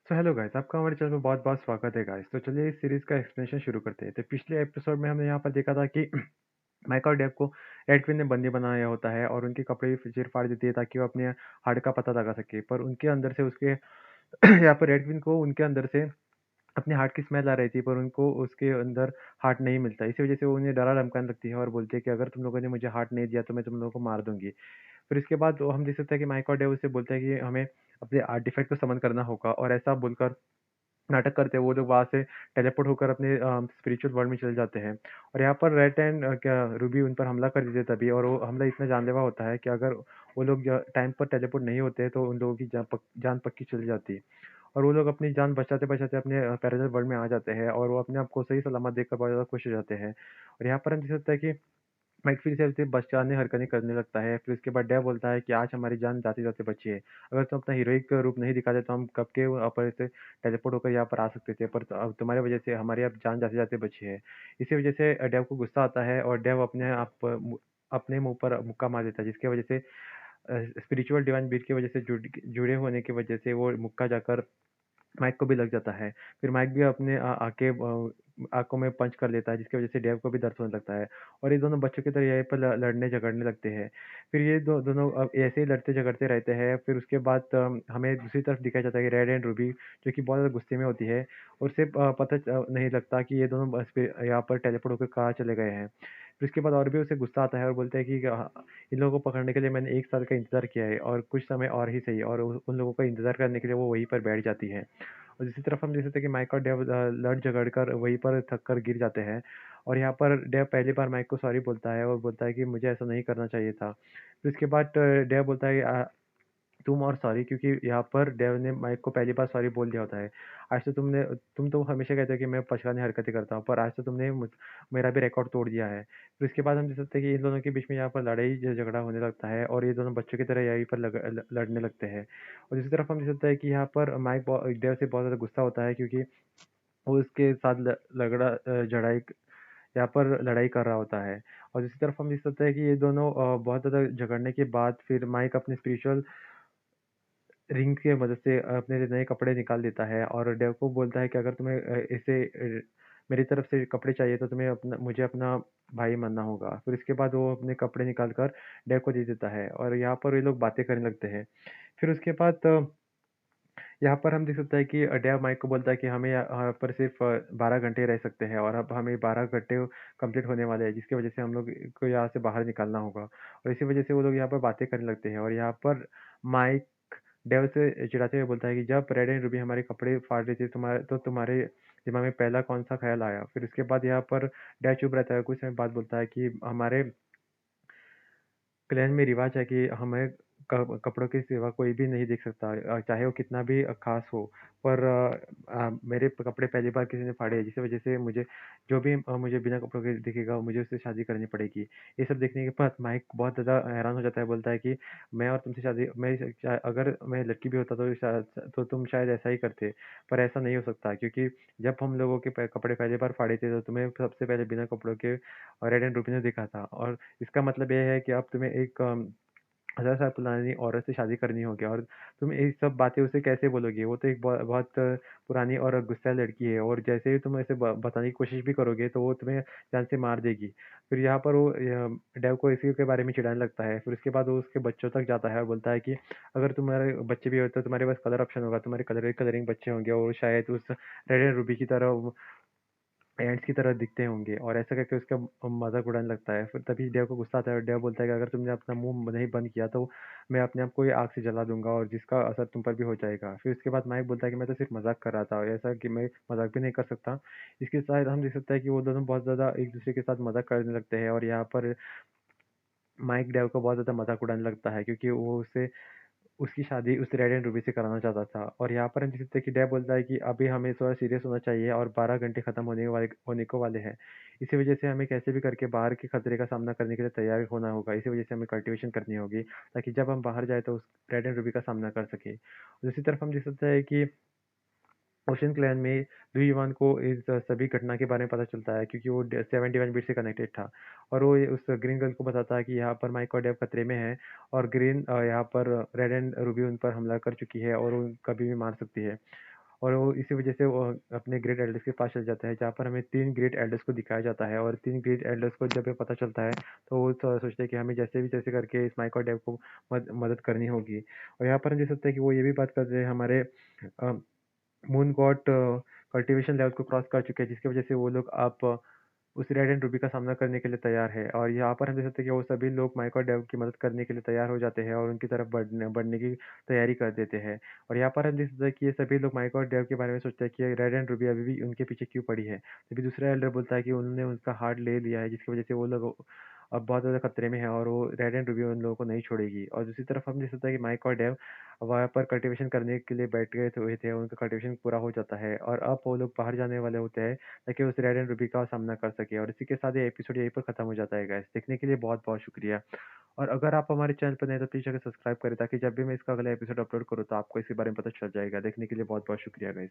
So hello guys, आपका हमारे channel में बहुत-बहुत स्वागत है गाइस। तो चलिए इस सीरीज़ का एक्सप्लेनेशन शुरू करते हैं। तो पिछले एपिसोड में हमने यहाँ पर देखा था कि माइक और डेव को रेड क्वीन ने बंदी बनाया होता है और उनके कपड़े चीर-फाड़ देती है ताकि वो अपने हार्ट का पता लगा सके। पर उनके अंदर से उसके यहाँ पर रेड क्वीन को उनके अंदर से अपने हार्ट की स्मेल आ रही थी, पर उनको उसके अंदर हार्ट नहीं मिलता। इसी वजह से वो उन्हें डरा-धमकाने लगती है और बोलती है कि अगर तुम लोगों ने मुझे हार्ट नहीं दिया तो मैं तुम लोगों को मार दूँगी। फिर इसके बाद वो हम देख सकते हैं कि माइक और डेव उससे बोलते हैं कि हमें अपने आर्टिफैक्ट को समन करना होगा और ऐसा बोलकर नाटक करते हैं, वो लोग वहाँ से टेलीपोर्ट होकर अपने स्पिरिचुअल वर्ल्ड में चले जाते हैं। और यहाँ पर रेड एंड क्या रूबी उन पर हमला कर देते हैं तभी, और वो हमला इतना जानलेवा होता है कि अगर वो लोग टाइम पर टेलीपोर्ट नहीं होते तो उन लोगों की जान पक्की चली जाती है। और वो लोग अपनी जान बचाते-बचाते अपने पैरेलल वर्ल्ड में आ जाते हैं और वो अपने आप को सही सलामत देखकर बहुत ज़्यादा खुश हो जाते हैं। और यहाँ पर हम देख सकते हैं कि माइक फिर से ऐसे बचाने हरकतें करने लगता है। फिर उसके बाद डेव बोलता है कि आज हमारी जान जाते-जाते बची है। अगर तुम अपना हीरोइक रूप नहीं दिखाते तो हम कब के ऊपर से टेलीपोर्ट होकर यहाँ पर आ सकते थे, पर अब तुम्हारी वजह से हमारी अब जान जाते-जाते बची है। इसी वजह से डेव को गुस्सा आता है और डेव अपने मुँह पर मुक्का मार देता है, जिसकी वजह से स्पिरिचुअल डिवाइन बीट की वजह से जुड़े होने की वजह से वो मुक्का जाकर माइक को भी लग जाता है। फिर माइक भी अपने आँखों में पंच कर लेता है, जिसकी वज़ह से डेव को भी दर्द होने लगता है और ये दोनों बच्चों की तरह यहीं पर ल लड़ने झगड़ने लगते हैं। फिर ये दोनों अब ऐसे ही लड़ते झगड़ते रहते हैं। फिर उसके बाद हमें दूसरी तरफ दिखाया जाता है कि रेड एंड रूबी जो कि बहुत ज़्यादा गुस्से में होती है, और उसे पता नहीं लगता कि ये दोनों बस पे यहाँ पर टेलीपोर्ट होकर कहाँ चले गए हैं। फिर उसके बाद और भी उसे गुस्सा आता है और बोलता है कि इन लोगों को पकड़ने के लिए मैंने 1 साल का इंतज़ार किया है और कुछ समय और ही सही, और उन लोगों का इंतज़ार करने के लिए वो वहीं पर बैठ जाती है। और दूसरी तरफ हम देख सकते हैं कि माइक और डेव लड़ झगड़ कर वहीं पर थक कर गिर जाते हैं, और यहाँ पर डेव पहली बार माइक को सॉरी बोलता है और बोलता है कि मुझे ऐसा नहीं करना चाहिए था। फिर उसके बाद डेव बोलता है तुम और सॉरी, क्योंकि यहाँ पर डेव ने माइक को पहली बार सॉरी बोल दिया होता है। आज तो तुम तो हमेशा कहते हो कि मैं पछताने हरकतें करता हूँ, पर आज तो तुमने मेरा भी रिकॉर्ड तोड़ दिया है। फिर उसके बाद हम देख सकते हैं कि इन दोनों के बीच में यहाँ पर लड़ाई झगड़ा होने लगता है और ये दोनों बच्चों की तरह यहीं पर लड़ने लगते हैं। और दूसरी तरफ हम देख सकते हैं कि यहाँ पर माइक डेव से बहुत ज़्यादा गुस्सा होता है, क्योंकि वो उसके साथ यहाँ पर लड़ाई कर रहा होता है। और दूसरी तरफ हम देख सकते हैं कि ये दोनों बहुत ज़्यादा झगड़ने के बाद फिर माइक अपने स्पिरिचुअल रिंग की मदद से अपने लिए नए कपड़े निकाल देता है और डेव को बोलता है कि अगर तुम्हें मेरी तरफ से कपड़े चाहिए तो तुम्हें मुझे अपना भाई मानना होगा। फिर इसके बाद वो अपने कपड़े निकाल कर डेव को दे देता है और यहाँ पर ये लोग बातें करने लगते हैं। फिर उसके बाद यहाँ पर हम देख सकते हैं कि डेव माइक को बोलता है कि हमें यहाँ पर सिर्फ 12 घंटे रह सकते हैं और अब हमें 12 घंटे कंप्लीट होने वाले हैं, जिसकी वजह से हम लोग को यहाँ से बाहर निकलना होगा। और इसी वजह से वो लोग यहाँ पर बातें करने लगते हैं और यहाँ पर माइक डेव से चिढ़ाते हुए बोलता है कि जब रेड एंड रूबी हमारे कपड़े फाड़ रही थी तुम्हारे दिमाग में पहला कौन सा ख्याल आया? फिर उसके बाद यहाँ पर डेव चुप रहता है, कुछ समय बाद बोलता है कि हमारे क्लैन में रिवाज है कि हमें कपड़ों के सिवा कोई भी नहीं देख सकता, चाहे वो कितना भी ख़ास हो। पर मेरे कपड़े पहली बार किसी ने फाड़े हैं, जिसकी वज़ह से मुझे बिना कपड़ों के दिखेगा, मुझे उससे शादी करनी पड़ेगी। ये सब देखने के बाद माइक बहुत ज़्यादा हैरान हो जाता है, बोलता है कि मैं और तुमसे शादी मैं श अगर मैं लड़की भी होता तो तुम शायद ऐसा ही करते। पर ऐसा नहीं हो सकता, क्योंकि जब हम लोगों के कपड़े पहली बार फाड़े थे तो तुम्हें सबसे पहले बिना कपड़ों के रेड एंड रूबी ने देखा था, और इसका मतलब ये है कि अब तुम्हें एक 1000 साल पुरानी औरत से शादी करनी होगी, और तुम ये सब बातें उसे कैसे बोलोगे? वो तो एक बहुत पुरानी और गुस्सैल लड़की है, और जैसे ही तुम ऐसे बताने की कोशिश भी करोगे तो वो तुम्हें जान से मार देगी। फिर यहाँ पर वो डेव को इसी के बारे में चिढ़ाने लगता है। फिर उसके बाद वो उसके बच्चों तक जाता है और बोलता है कि अगर तुम्हारे बच्चे भी हो तो तुम्हारे पास कलर ऑप्शन होगा, तुम्हारे कलरिंग बच्चे होंगे और शायद उस रेड एंड रूबी की तरह एंट्स की तरह दिखते होंगे, और ऐसा करके उसका मज़ाक उड़ाने लगता है। फिर तभी डेव को गुस्सा आता है और डेव बोलता है कि अगर तुमने अपना मुँह नहीं बंद किया तो मैं अपने आप को ये आग से जला दूँगा और जिसका असर तुम पर भी हो जाएगा। फिर उसके बाद माइक बोलता है कि मैं तो सिर्फ़ मज़ाक कर रहा था, और ऐसा कि मैं मज़ाक भी नहीं कर सकता। इसके साथ हम देख सकते हैं कि वो दोनों बहुत ज़्यादा एक-दूसरे के साथ मज़ाक करने लगते हैं, और यहाँ पर माइक डेव को बहुत ज़्यादा मज़ाक उड़ाने लगता है, क्योंकि वो उसे उसकी शादी उस रेड एंड रूबी से कराना चाहता था। और यहाँ पर हम देख सकते हैं कि डेव बोलता है कि अभी हमें थोड़ा सीरियस होना चाहिए और 12 घंटे खत्म होने को वाले हैं। इसी वजह से हमें कैसे भी करके बाहर के खतरे का सामना करने के लिए तैयार होना होगा। इसी वजह से हमें कल्टीवेशन करनी होगी, ताकि जब हम बाहर जाए तो उस रेड एंड रूबी का सामना कर सके। दूसरी तरफ हम देख सकते हैं कि ओशन क्लैन में ब्लू ईवान को इस सभी घटना के बारे में पता चलता है, क्योंकि वो 71 बिट से कनेक्टेड था, और वो उस ग्रीन गर्ल को बताता है कि यहाँ पर माइक और डेव खतरे में है, और ग्रीन यहाँ पर रेड एंड रूबी उन पर हमला कर चुकी है और वो कभी भी मार सकती है। और वो इसी वजह से वो अपने ग्रेट एल्डर्स के पास चले जाता है, जहाँ पर हमें 3 ग्रेट एल्डर्स को दिखाया जाता है और 3 ग्रेट एल्डर्स को जब ये पता चलता है, तो वो सोचते हैं कि हमें जैसे भी तैसे करके इस माइक और डेव को मदद करनी होगी। और यहाँ पर हम देख सकते हैं कि वो ये भी बात करते हैं हमारे अ, मून गॉड कल्टीवेशन लेवल को क्रॉस कर चुके हैं, जिसकी वजह से वो लोग अब उस रेड एंड रूबी का सामना करने के लिए तैयार है। और यहाँ पर हम देख सकते हैं कि वो सभी लोग माइक और डेव की मदद करने के लिए तैयार हो जाते हैं और उनकी तरफ बढ़ने बढ़ने की तैयारी कर देते हैं। और यहाँ पर हम देख सकते हैं कि ये सभी लोग माइक और डेव के बारे में सोचते हैं कि रेड एंड रूबी अभी भी उनके पीछे क्यों पड़ी है। तभी दूसरा एल्डर बोलता है कि उन्होंने उनका हार्ट ले लिया है, जिसकी वजह से वो लोग अब बहुत ज़्यादा खतरे में है और वो रेड एंड रूबी उन लोगों को नहीं छोड़ेगी। और दूसरी तरफ हम देख सकते हैं कि माइक और डेव वहाँ पर कल्टीवेशन करने के लिए बैठ गए हुए थे, उनका कल्टीवेशन पूरा हो जाता है और अब वो लोग बाहर जाने वाले होते हैं, ताकि उस रेड एंड रूबी का सामना कर सके। और इसी के साथ ये एपिसोड यहीं पर खत्म हो जाता है गाइस। देखने के लिए बहुत-बहुत शुक्रिया। और अगर आप हमारे चैनल पर नए हैं तो प्लीज़ जाकर सब्सक्राइब करें, ताकि जब भी मैं इसका अगला एपिसोड अपलोड करूँ तो आपको इसके बारे में पता चल जाएगा। देखने के लिए बहुत-बहुत शुक्रिया गाइस।